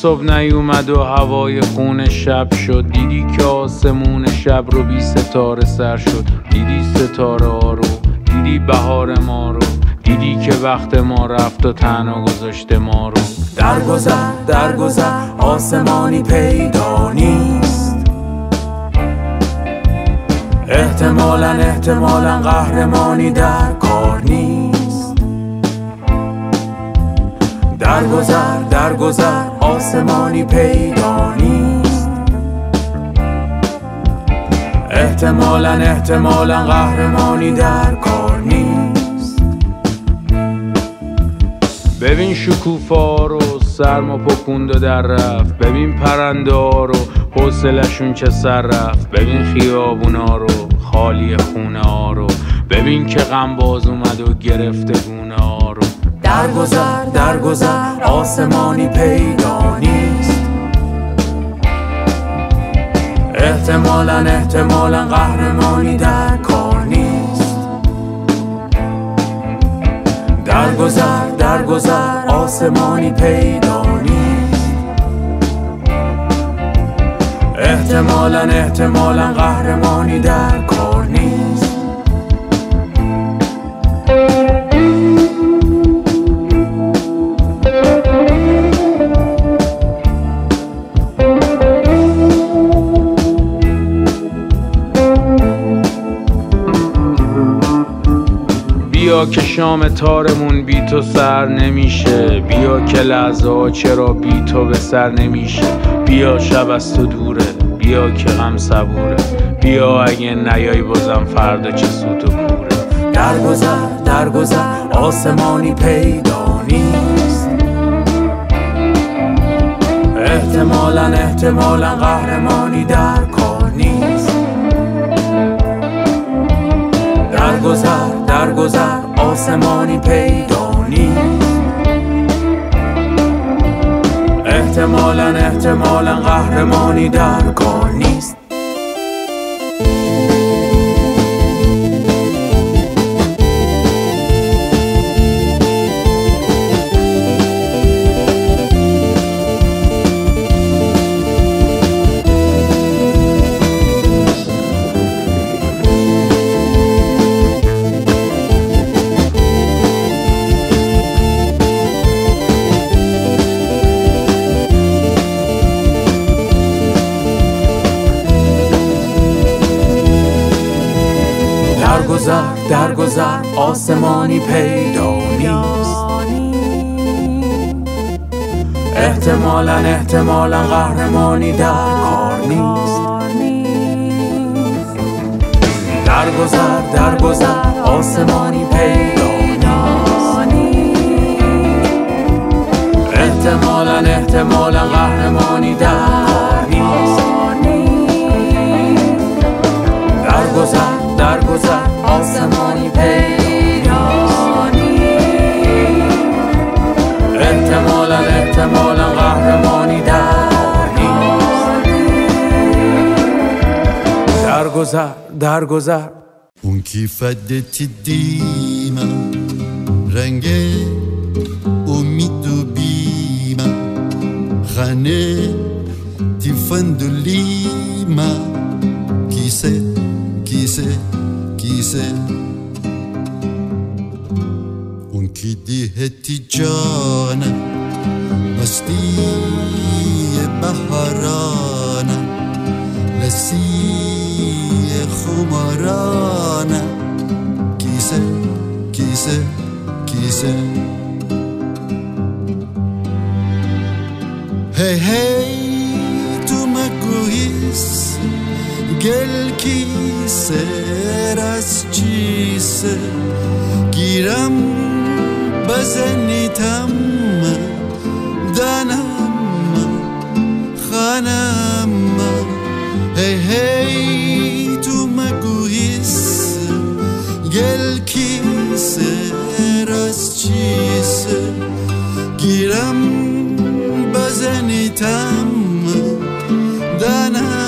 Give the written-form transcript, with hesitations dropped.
صبح نیومد و هوای خون شب شد، دیدی که آسمون شب رو بی ستاره سر شد، دیدی ستاره ها رو، دیدی بهار ما رو، دیدی که وقت ما رفت و تنها گذاشته ما رو. در گذر آسمانی پیدا نیست، احتمالاً قهرمانی در کار نیست. در گذر آسمانی پیدا نیست، احتمالاً قهرمانی در کار نیست. ببین شکوفا رو سرما پکوند و در رفت، ببین پرنده ها رو حوصلشون چه سر رفت، ببین خیابونا رو خالی خونه ها رو، ببین که غم باز اومد و گرفته گونه ها رو. در گذر آسمانی پیدا نیست، احتمالاً قهرمانی در کار نیست. در گذر آسمانی پیدا نیست، احتمالاً قهرمانی در کار نیست. بیا که شام تارمون بی تو سر نمیشه، بیا که لحظه ها چرا بی تو به سر نمیشه. بیا شب از تو دوره، بیا که غم صبوره، بیا اگه نیای بازم فردا چه سوت و کوره. در گذر آسمانی پیدا نیست، احتمالاً قهرمانی در کار نیست. در گذر آسمانی پیدا نیست، احتمالاً قهرمانی در کار نیست. در گذر آسمانی پیدا نیست، احتمالاً قهرمانی در کار نیست. در گذر آسمانی پیدا نیست، احتمالاً قهرمانی در کار نیست. در گذر آسمانی پیدا نیست، احتمالاً قهرمانی در نیست. در گذر اون کی فدت دیما رنگ امید و بیما خانه تفندلیما کیسه اون کی دیهتی جانا مستی بهارانا لسی خمارانا کیسه هی تو مگویس گل کیسه راست چیسه گیرم بزنیتم دانم خانم هی تو مگویس گل کیسه راست چیسه گیرم بزنیتم دانم